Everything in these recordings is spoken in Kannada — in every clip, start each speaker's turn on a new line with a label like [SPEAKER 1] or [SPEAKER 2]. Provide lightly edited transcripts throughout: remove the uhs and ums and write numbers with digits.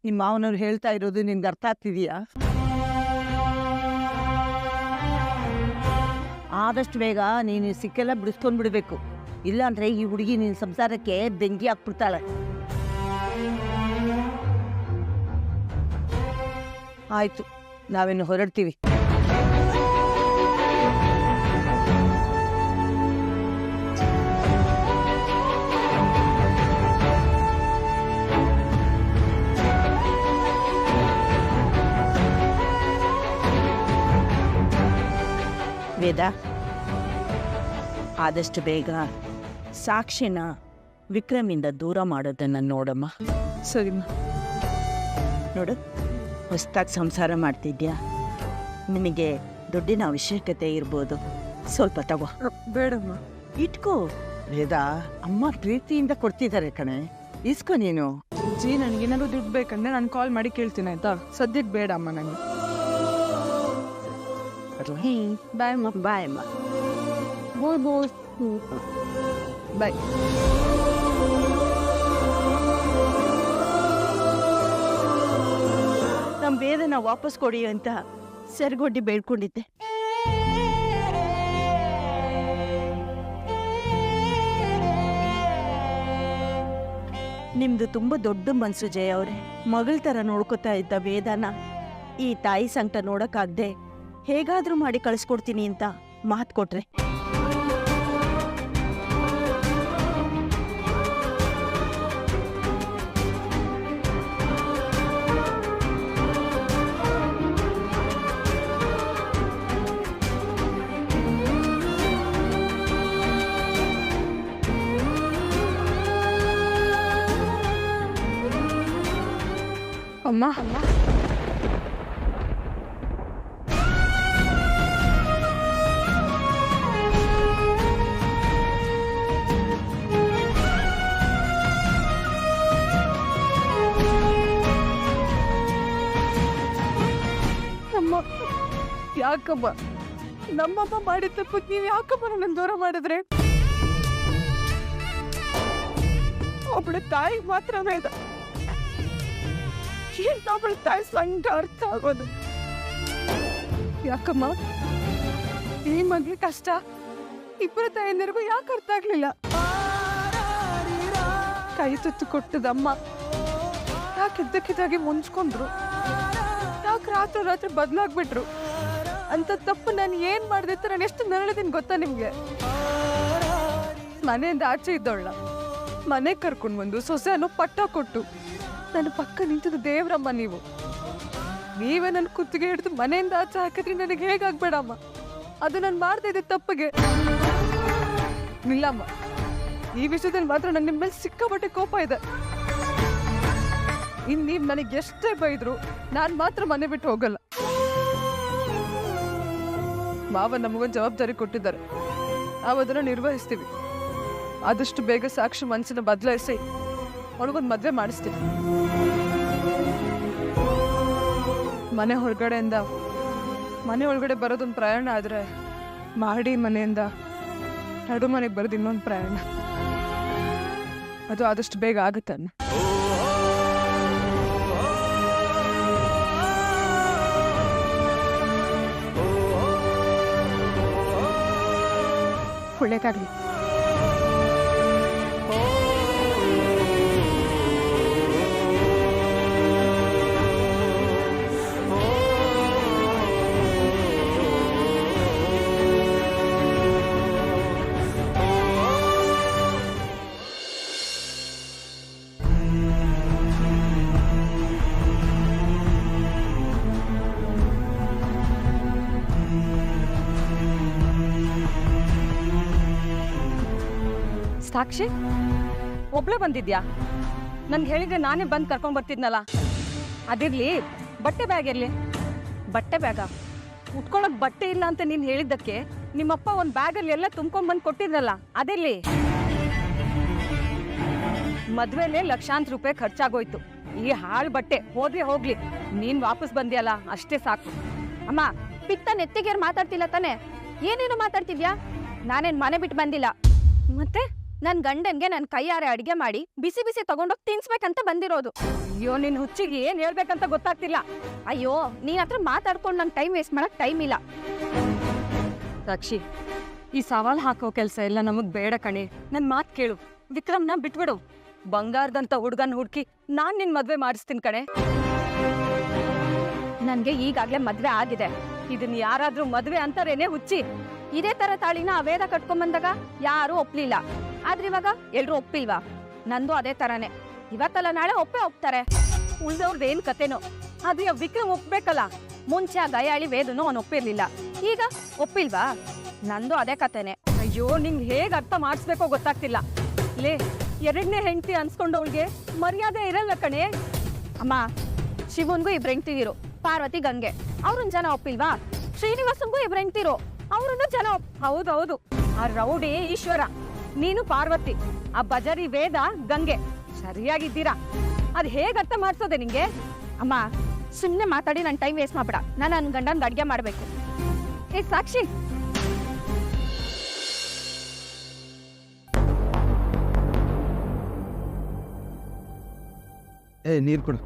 [SPEAKER 1] ನಿಮ್ಮ ಮಾವನವ್ರು ಹೇಳ್ತಾ ಇರೋದು ನಿನ್ಗೆ ಅರ್ಥ ಆಗ್ತಿದೆಯಾ? ಆದಷ್ಟು ಬೇಗ ನೀನು ಸಿಕ್ಕೆಲ್ಲ ಬಿಡಿಸ್ಕೊಂಡು ಬಿಡಬೇಕು. ಇಲ್ಲಾಂದ್ರೆ ಈ ಹುಡುಗಿ ನಿನ್ನ ಸಂಸಾರಕ್ಕೆ ಬೆಂಕಿ ಹಾಕ್ಬಿಡ್ತಾಳೆ. ಆಯ್ತು, ನಾವಿನ್ನು ಹೊರಡ್ತೀವಿ. ವೇದ, ಆದಷ್ಟು ಬೇಗ ಸಾಕ್ಷಿನ ವಿಕ್ರಮಿಂದ ದೂರ ಮಾಡೋದನ್ನು ನೋಡಮ್ಮ.
[SPEAKER 2] ಸರಿಮ್ಮ.
[SPEAKER 1] ನೋಡು, ಹೊಸದಾಗಿ ಸಂಸಾರ ಮಾಡ್ತಿದ್ಯಾ, ನಿನಗೆ ದುಡ್ಡಿನ ಅವಶ್ಯಕತೆ ಇರ್ಬೋದು, ಸ್ವಲ್ಪ ತಗೋ.
[SPEAKER 2] ಬೇಡಮ್ಮ.
[SPEAKER 1] ಇಟ್ಕೋ ವೇದ, ಅಮ್ಮ ಪ್ರೀತಿಯಿಂದ ಕೊಡ್ತಿದ್ದಾರೆ ಕಣೆ, ಇಸ್ಕೊ ನೀನು.
[SPEAKER 2] ಜಿ, ನನಗೇನಾದ್ರು ದುಡ್ಡು ಬೇಕಂದ್ರೆ ನಾನು ಕಾಲ್ ಮಾಡಿ ಕೇಳ್ತೀನಿ, ಆಯ್ತಾ? ಸದ್ಯಕ್ಕೆ ಬೇಡ ಅಮ್ಮ ನನಗೆ. ಬಾಯ್ ಅಮ್ಮ.
[SPEAKER 1] ಬಾಯ್ ಅಮ್ಮ.
[SPEAKER 2] ಬೋಯ್ ಬೋಯ್. ಬಾಯ್.
[SPEAKER 1] ನಮ್ಮ ವೇದನ ವಾಪಸ್ ಕೊಡಿ ಅಂತ ಸೆರಗೊಡ್ಡಿ ಬೇಡ್ಕೊಂಡಿದ್ದೆ. ನಿಮ್ದು ತುಂಬಾ ದೊಡ್ಡ ಮನ್ಸು ಜಯ ಅವರೇ. ಮಗಳ ತರ ನೋಡ್ಕೊತಾ ಇದ್ದ ವೇದನ ಈ ತಾಯಿ ಸಂಕಟ ನೋಡಕ್ಕಾಗ್ದೆ ಹೇಗಾದ್ರೂ ಮಾಡಿ ಕಳಿಸ್ಕೊಡ್ತೀನಿ ಅಂತ ಮಾತು ಕೊಟ್ರೆ.
[SPEAKER 2] ಅಮ್ಮ, ಅಮ್ಮ ಯಾಕಮ್ಮ? ನಮ್ಮಮ್ಮ ಮಾಡಿದ ತಪ್ಪು ನೀವು ಯಾಕಮ್ಮ ನನ್ನ ದೂರ ಮಾಡಿದ್ರೆ? ಒಬ್ಬಳು ತಾಯಿ ಮಾತ್ರ ವೇದ. ಒಬ್ಬಳು ತಾಯಿ ಸಂಕಟ ಅರ್ಥ ಆಗೋದು ಯಾಕಮ್ಮ? ಈ ಮಗ್ಲಿ ಕಷ್ಟ ಇಬ್ಬರು ತಾಯಿಯಂದಿರಿಗೂ ಯಾಕೆ ಅರ್ಥ ಆಗ್ಲಿಲ್ಲ? ಕೈ ತುತ್ತು ಕೊಟ್ಟದಮ್ಮ ಯಾಕೆ ಇದ್ದಕ್ಕಿದ್ದಾಗಿ ಮುಂಚ್ಕೊಂಡ್ರು? ಯಾಕೆ ರಾತ್ರಿ ಬದಲಾಗ್ಬಿಟ್ರು? ಅಂತ ತಪ್ಪು ನಾನು ಏನ್ ಮಾಡಿದೆ ಅಂತ ನಾನು ಎಷ್ಟು ನರಳಿದೀನಿ ಗೊತ್ತಾ ನಿಮ್ಗೆ? ಮನೆಯಿಂದ ಆಚೆ ಇದ್ದವಳ ಮನೆ ಕರ್ಕೊಂಡು ಬಂದು ಸೊಸೆ ಅನ್ನೋ ಪಟ್ಟ ಕೊಟ್ಟು ನನ್ನ ಪಕ್ಕ ನಿಂತಿದ್ದು ದೇವ್ರಮ್ಮ. ನೀವೇ ನನ್ನ ಕುತ್ತಿಗೆ ಹಿಡಿದು ಮನೆಯಿಂದ ಆಚೆ ಹಾಕಿದ್ರಿ ನನಗೆ ಹೇಗಾಗ್ಬೇಡಮ್ಮ. ಅದು ನಾನು ಮಾಡ್ತಾ ಇದ್ದೆ ತಪ್ಪಿಗೆ. ಇಲ್ಲಮ್ಮ, ಈ ವಿಷಯದಲ್ಲಿ ಮಾತ್ರ ನನ್ನ ನಿಮ್ಮ ಮೇಲೆ ಸಿಕ್ಕಾಪಟ್ಟೆ ಕೋಪ ಇದೆ. ನೀವು ನನಗೆ ಎಷ್ಟೇ ಬೈದ್ರು ನಾನು ಮಾತ್ರ ಮನೆ ಬಿಟ್ಟು ಹೋಗಲ್ಲ. ಮಾವ ನಮಗೊಂದು ಜವಾಬ್ದಾರಿ ಕೊಟ್ಟಿದ್ದಾರೆ, ನಾವು ಅದನ್ನು ನಿರ್ವಹಿಸ್ತೀವಿ. ಆದಷ್ಟು ಬೇಗ ಸಾಕ್ಷಿ ಮನಸ್ಸನ್ನ ಬದಲಾಯಿಸಿ ಅವಳಿಗೊಂದು ಮದುವೆ ಮಾಡಿಸ್ತೀನಿ. ಮನೆ ಹೊರಗಡೆಯಿಂದ ಮನೆ ಒಳಗಡೆ ಬರೋದೊಂದು ಪ್ರಯಾಣ ಆದರೆ, ಮಾಡಿ ಮನೆಯಿಂದ ನಡು ಮನೆಗೆ ಬರೋದು ಇನ್ನೊಂದು ಪ್ರಯಾಣ. ಅದು ಆದಷ್ಟು ಬೇಗ ಆಗುತ್ತೆ. ಒಳ್ಳೆದಾಗಲಿ.
[SPEAKER 3] ಸಾಕ್ಷಿ, ಒಬ್ಳೆ ಬಂದಿದ್ಯಾ? ನನ್ಗೆ ಹೇಳಿದ್ರೆ ನಾನೇ ಬಂದು ಕರ್ಕೊಂಡ್ ಬರ್ತಿದ್ನಲ್ಲ. ಅದಿರ್ಲಿ, ಬಟ್ಟೆ ಬ್ಯಾಗ್ ಇರ್ಲಿ. ಬಟ್ಟೆ ಬ್ಯಾಗ ಉಟ್ಕೊಳಕ್ ಬಟ್ಟೆ ಇಲ್ಲ ಅಂತ ನೀನು ಹೇಳಿದ್ದಕ್ಕೆ ನಿಮ್ಮಪ್ಪ ಒಂದು ಬ್ಯಾಗಲ್ಲಿ ಎಲ್ಲ ತುಂಬ್ಕೊಂಡ್ ಕೊಟ್ಟಿದ್ರಲ್ಲ, ಅದಿರ್ಲಿ. ಮದ್ವೆಲೆ ಲಕ್ಷಾಂತರ ರೂಪಾಯಿ ಖರ್ಚಾಗೋಯ್ತು. ಈ ಹಾಳು ಬಟ್ಟೆ ಹೋದ್ರೆ ಹೋಗ್ಲಿ, ನೀನ್ ವಾಪಸ್ ಬಂದಿಯಲ್ಲ ಅಷ್ಟೇ ಸಾಕು.
[SPEAKER 4] ಅಮ್ಮ, ಪಿತ್ತ ನೆತ್ತಿಗೇರ್ ಮಾತಾಡ್ತಿಲ್ಲ ತಾನೆ? ಏನೇನು ಮಾತಾಡ್ತಿದ್ಯಾ? ನಾನೇನ್ ಮನೆ ಬಿಟ್ಟು ಬಂದಿಲ್ಲ.
[SPEAKER 3] ಮತ್ತೆ
[SPEAKER 4] ನನ್ ಗಂಡನ್ಗೆ ನನ್ ಕೈಯಾರೆ ಅಡಿಗೆ ಮಾಡಿ ಬಿಸಿ ಬಿಸಿ ತಗೊಂಡೋಗಿ ತಿನ್ಸ್ಬೇಕಂತ ಬಂದಿರೋದು.
[SPEAKER 3] ಅಯ್ಯೋ ನಿನ್ ಹುಚ್ಚಿಗೆ ಏನ್ ಹೇಳ್ಬೇಕಂತ ಗೊತ್ತಾಗ್ತಿಲ್ಲ.
[SPEAKER 4] ಅಯ್ಯೋ ನೀನ್ ಹತ್ರ ಮಾತಾಡ್ಕೊಂಡು ನಂಗೆ ಟೈಮ್ ವೇಸ್ಟ್ ಮಾಡಕ್ ಟೈಮ್ ಇಲ್ಲ.
[SPEAKER 3] ಸಾಕ್ಷಿ, ಈ ಸವಾಲ್ ಹಾಕೋ ಕೆಲಸ ಎಲ್ಲ ನಮಗ್ ಬೇಡ ಕಣೆ. ನನ್ ಮಾತ್ ಕೇಳು, ವಿಕ್ರಮ್ನ ಬಿಟ್ಬಿಡು. ಬಂಗಾರದಂತ ಹುಡ್ಗನ್ ಹುಡ್ಕಿ ನಾನ್ ನಿನ್ ಮದ್ವೆ ಮಾಡಿಸ್ತೀನಿ ಕಣೆ.
[SPEAKER 4] ನನ್ಗೆ ಈಗಾಗ್ಲೇ ಮದ್ವೆ ಆಗಿದೆ.
[SPEAKER 3] ಇದನ್ ಯಾರಾದ್ರೂ ಮದ್ವೆ ಅಂತಾರೇನೆ ಹುಚ್ಚಿ?
[SPEAKER 4] ಇದೇ ತರ ತಾಳಿನ ಆ ವೇದ ಕಟ್ಕೊಂಬಂದಾಗ ಯಾರು ಒಪ್ಲಿಲ್ಲ. ಆದ್ರೆ ಇವಾಗ ಎಲ್ರು ಒಪ್ಪಿಲ್ವಾ? ನಂದು ಅದೇ ತರಾನೇ. ಇವತ್ತಲ್ಲ ನಾಳೆ ಒಪ್ಪೇ ಒಪ್ತಾರೆ.
[SPEAKER 3] ಉಳ್ದವ್ರದ್ದು ಏನ್ ಕತೆನೋ. ಆದ್ರೆ ವಿಕ್ರಮ್ ಒಪ್ಬೇಕಲ್ಲ.
[SPEAKER 4] ಮುಂಚೆ ಆ ಗಯಾಳಿ ವೇದನು ಅವ್ನು ಒಪ್ಪಿರ್ಲಿಲ್ಲ, ಈಗ ಒಪ್ಪಿಲ್ವಾ? ನಂದು ಅದೇ ಕತೆನೆ.
[SPEAKER 3] ಅಯ್ಯೋ ನಿಂಗ್ ಹೇಗ್ ಅರ್ಥ ಮಾಡಿಸ್ಬೇಕೋ ಗೊತ್ತಾಗ್ತಿಲ್ಲ. ಲೇ, ಎರಡನೇ ಹೆಂಡತಿ ಅನ್ಸ್ಕೊಂಡವಳಿಗೆ ಮರ್ಯಾದೆ ಇರಲ್ಲ ಕಣೆ.
[SPEAKER 4] ಅಮ್ಮ, ಶಿವನ್ಗೂ ಇಬ್ರು ಹೆಂಡ್ತಿದಿರು, ಪಾರ್ವತಿ ಗಂಗೆ. ಅವ್ರನ್ನ ಜನ ಒಪ್ಪಿಲ್ವಾ? ಶ್ರೀನಿವಾಸಂಗೂ ಇಬ್ರು ಹೆಂಡ್ತಿರು, ಅವ್ರನ್ನು ಜನ
[SPEAKER 3] ಹೌದೌದು. ಆ ರೌಡಿ ಈಶ್ವರ, ನೀನು ಪಾರ್ವತಿ, ಆ ಬಜಾರಿ ವೇದ ಗಂಗೆ. ಸರಿಯಾಗಿದ್ದೀರಾ. ಅದ್ ಹೇಗ್ ಅರ್ಥ ಮಾಡ್ಸೋದೆ ನಿಂಗೆ?
[SPEAKER 4] ಅಮ್ಮ, ಸುಮ್ಮನೆ ಮಾತಾಡಿ ನನ್ನ ಟೈಮ್ ವೇಸ್ಟ್ ಮಾಡ್ಬೇಡ. ನಾನು ನನ್ನ ಗಂಡನ ಅಡ್ಗೆ ಮಾಡಬೇಕು.
[SPEAKER 3] ಏ ಸಾಕ್ಷಿ,
[SPEAKER 5] ನೀರು ಕೊಡು.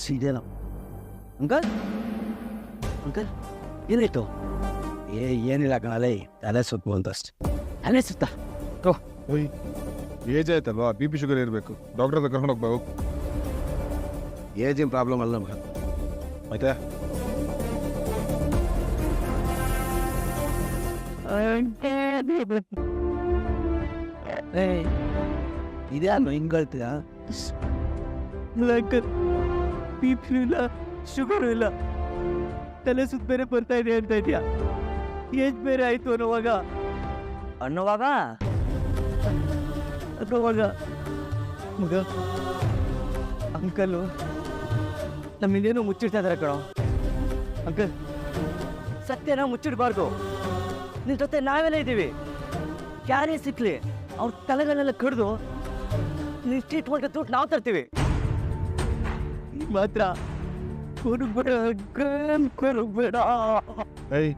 [SPEAKER 5] ಸೀದೇನ ಅಂಕಲ್, ಅಂಕಲ್ ಏನಾಯ್ತು? ಏನಿಲ್ಲ ಕಣಲೇ, ತಲೆ ಸುತ್ತು ಅಂತಷ್ಟು. ತಲೆ ಸುತ್ತ
[SPEAKER 6] ಓಯ್, ಏಜ್ ಆಯ್ತಲ್ವಾ, ಬಿ ಪಿ ಶುಗರ್ ಇರಬೇಕು. ಡಾಕ್ಟರ್ ಹತ್ರ ಕರ್ಕೊಂಡು ಹೋಗ್ಬೇಕು.
[SPEAKER 5] ಏಜಿನ ಪ್ರಾಬ್ಲಮ್ ಅಲ್ಲ ನಮ್ಗೆ.
[SPEAKER 6] ಆಯ್ತಾ?
[SPEAKER 5] ಇದ್ಯಾನು ಹಿಂಗಳ್ತೀಯ? ಅಂಕಲ್, ಬಿ ಪಿ ಇಲ್ಲ, ಶುಗರು ಇಲ್ಲ, ತಲೆ ಸುತ್ತ ಬೇರೆ ಬರ್ತಾ ಇದೆ ಅಂತ ಇದೆಯಾ? ಏಜ್ ಬೇರೆ ಆಯ್ತು ಅನ್ನೋವಾಗ ಮಗ, ಅಂಕಲು ನಮ್ಮಿಂದೇನೋ ಮುಚ್ಚಿಡ್ತಾ ಇದಾರೆ ಕಣೋ. ಅಂಕಲ್, ಸತ್ಯನ ಮುಚ್ಚಿಡ್ಬಾರ್ದು. ನಿನ್ ಜೊತೆ ನಾವೆಲ್ಲ ಇದ್ದೀವಿ. ಯಾರೇ ಸಿಕ್ಲಿ ಅವ್ರ ತಲೆಗಳನ್ನೆಲ್ಲ ಕಡ್ದು ನಿನ್ ಟ್ರೀಟ್ಮೆಂಟ್ ದುಡ್ಡು ನಾವು ತರ್ತೀವಿ. ಮಾತ್ರ ಕೊರಬೇಡ.
[SPEAKER 6] ಏಯ್,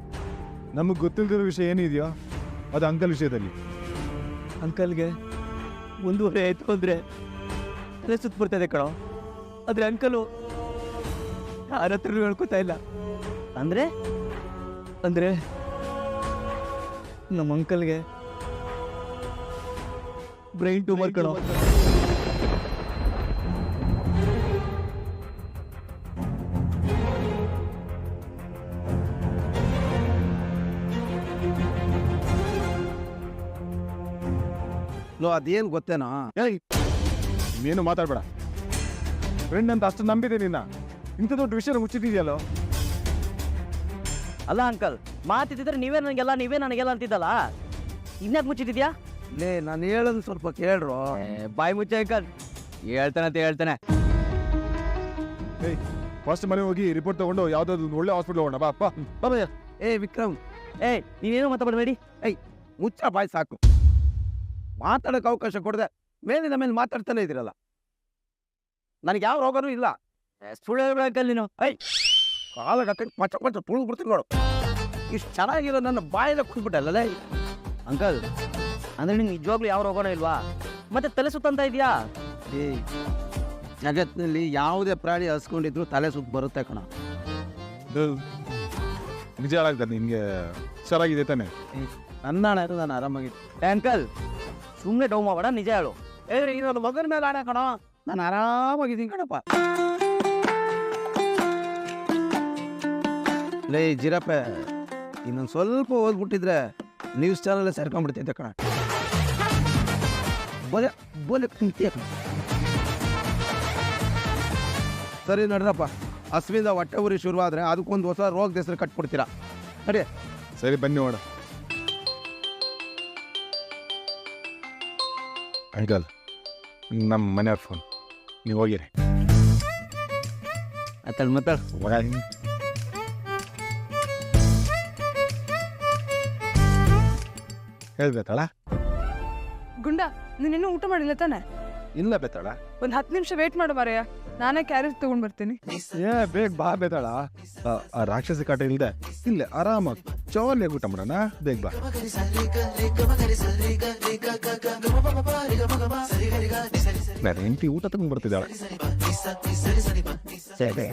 [SPEAKER 6] ನಮಗೆ ಗೊತ್ತಿಲ್ದಿರೋ ವಿಷಯ ಏನಿದೆಯೋ ಅದು ಅಂಕಲ್ ವಿಷಯದಲ್ಲಿ.
[SPEAKER 5] ಅಂಕಲ್ಗೆ 1.5 ಆಯ್ತು ಅಂದ್ರೆ ತಲೆ ಸುತ್ತ ಬರ್ತಾ ಇದೆ ಕಣೋ. ಆದ್ರೆ ಅಂಕಲು ಯಾರ ಹತ್ರ ಹೇಳ್ಕೊತಾ ಇಲ್ಲ. ಅಂದ್ರೆ ಅಂದ್ರೆ ನಮ್ಮ ಅಂಕಲ್ಗೆ ಬ್ರೈನ್ ಟ್ಯೂಮರ್ ಕಣೋ.
[SPEAKER 7] ಅದೇನು ಗೊತ್ತೇನೋ?
[SPEAKER 6] ಏಯ್, ನೀನು ಮಾತಾಡ್ಬೇಡ. ಫ್ರೆಂಡ್ ಅಂತ ಅಷ್ಟು ನಂಬಿದೆ ನಿನ್ನ, ಇಂಥ ದೊಡ್ಡ ವಿಷಯ ಮುಚ್ಚಿಟ್ಟಿದ್ಯಲ್ಲೋ.
[SPEAKER 5] ಅಲ್ಲ ಅಂಕಲ್, ಮಾತಿದ್ರೆ ನೀವೇ ನನಗೆಲ್ಲ ಅಂತಿದ್ದಲ್ಲ, ಇನ್ಯಾಕೆ ಮುಚ್ಚಿಟ್ಟಿದ್ಯಾ?
[SPEAKER 7] ಲೇ, ನಾನು ಹೇಳೋದು ಸ್ವಲ್ಪ ಕೇಳ್ರು.
[SPEAKER 5] ಬಾಯಿ ಮುಚ್ಚ ಅಂಕಲ್, ಹೇಳ್ತಾನೆ.
[SPEAKER 6] ಏಯ್, ಫಸ್ಟ್ ಮನೆ ಹೋಗಿ ರಿಪೋರ್ಟ್ ತಗೊಂಡು ಯಾವ್ದಾದ್ರು ಒಳ್ಳೆ ಹಾಸ್ಪಿಟಲ್ ಹೋಗೋಣ. ಬಾ ಅಪ್ಪ.
[SPEAKER 7] ವಿಕ್ರಮ್,
[SPEAKER 5] ನೀವೇನು ಮಾತಾಡಬೇಡಿ.
[SPEAKER 7] ಮುಚ್ಚ ಬಾಯ್ ಸಾಕು. ಮಾತಾಡೋಕೆ ಅವಕಾಶ ಕೊಡದೆ ಮೇಲಿನ ಮೇಲೆ ಮಾತಾಡ್ತಾನೆ ಇದ್ದೀರಲ್ಲ. ನನಗೆ ಯಾವ ರೋಗನೂ ಇಲ್ಲ.
[SPEAKER 5] ಸುಳ್ಳು ಹೇಳ್ಬೇಡ ಅಂಕಲ್ ನೀನು.
[SPEAKER 7] ಕಾಲಾಗ ಮಚ್ಚ ತುಳಿದು ಬಿಡ್ತೀನಿ ನೋಡು. ಇಷ್ಟು ಚೆನ್ನಾಗಿರೋ ನನ್ನ ಬಾಯಿಲ್ಲ ಕುಡ್ಬಿಟ್ಟಲ್ಲ.
[SPEAKER 5] ಅಂಕಲ್, ಅಂದ್ರೆ ನಿಂಗೆ ನಿಜವಾಗ್ಲೂ ಯಾವ ರೋಗನೂ ಇಲ್ವಾ? ಮತ್ತೆ ತಲೆ ಸುತ್ತಂತ ಇದೆಯಾ?
[SPEAKER 7] ಜಗತ್ತಿನಲ್ಲಿ ಯಾವುದೇ ಪ್ರಾಣಿ ಹಸ್ಕೊಂಡಿದ್ರು ತಲೆ ಸುತ್ತ ಬರುತ್ತೆ ಕಣ.
[SPEAKER 6] ನಿಜ ಹೇಳಾಗ್ತದೆ ನಿನ್ಗೆ ಚೆನ್ನಾಗಿದೆ ತಾನೆ?
[SPEAKER 7] ನನ್ನ ಹಣ ಇರೋದು ನಾನು ಆರಾಮಾಗಿದ್ದೆ.
[SPEAKER 5] ಅಂಕಲ್, ಸುಮ್ಮನೆ ಡೌ ಮಾಡಬೇಡ, ನಿಜ ಹೇಳು.
[SPEAKER 7] ನನ್ನ ಮಗನ ಮೇಲೆ ಹಣ ಕಣ, ನಾನು ಆರಾಮಾಗಿದ್ದೀನಿ ಕಣಪ್ಪ. ಲೇ ಜಿರಪ್ಪೆ, ಇನ್ನೊಂದು ಸ್ವಲ್ಪ ಓದ್ಬಿಟ್ಟಿದ್ರೆ ನ್ಯೂಸ್ ಚಾನಲ್ ಸೇರ್ಕೊಂಡ್ಬಿಡ್ತೈತೆ ಕಣ. ಬೋಲೆ ಕುಂತಿಯ ಕಣ. ಸರಿ ನಡ್ರಪ್ಪ, ಹಸುವಿಂದ ಹೊಟ್ಟೆ ಉರಿ ಶುರುವಾದ್ರೆ ಅದಕ್ಕೊಂದು ಹೊಸ ರೋಗದ ಹೆಸರು ಕಟ್ಬಿಡ್ತೀರಾ. ನಡಿ.
[SPEAKER 6] ಸರಿ, ಬನ್ನಿ ನೋಡ. ಅಂಕಲ್, ನಮ್ಮ ಮನೆಯವ್ರ ಫೋನ್, ನೀವು ಹೋಗಿರಿ.
[SPEAKER 5] ಮಾತಾಡ್
[SPEAKER 6] ಹೇಳ್ಬೇಕಲ್ಲ.
[SPEAKER 2] ಗುಂಡ, ನೀನಿನ್ನೂ ಊಟ ಮಾಡಿಲ್ಲ ತಾನೆ?
[SPEAKER 6] ಇಲ್ಲ ಬೇತಾಳ,
[SPEAKER 2] ಒಂದ್ 10 ನಿಮಿಷ ವೇಟ್ ಮಾಡು ಮಾರಯ್ಯ, ನಾನೇ ಕ್ಯಾರೇಜ್ ತಗೊಂಡ್ ಬರ್ತೀನಿ.
[SPEAKER 6] ಬೇಗ ಬಾ ಬೇತಾಳ. ಆ ರಾಕ್ಷಸಿ ಕಾಟ ಇಲ್ದೆ ಇಲ್ಲೇ ಆರಾಮಾಗಿ ಜೋರ್ಲಿ ಊಟ ಮಾಡೋಣ ಬೇಗ ಬಾ. ನನ್ನ ಹೆಂಡತಿ ಊಟ ತಗೊಂಡ್ ಬರ್ತಿದ್ದಾಳೆ.
[SPEAKER 5] ಸರಿ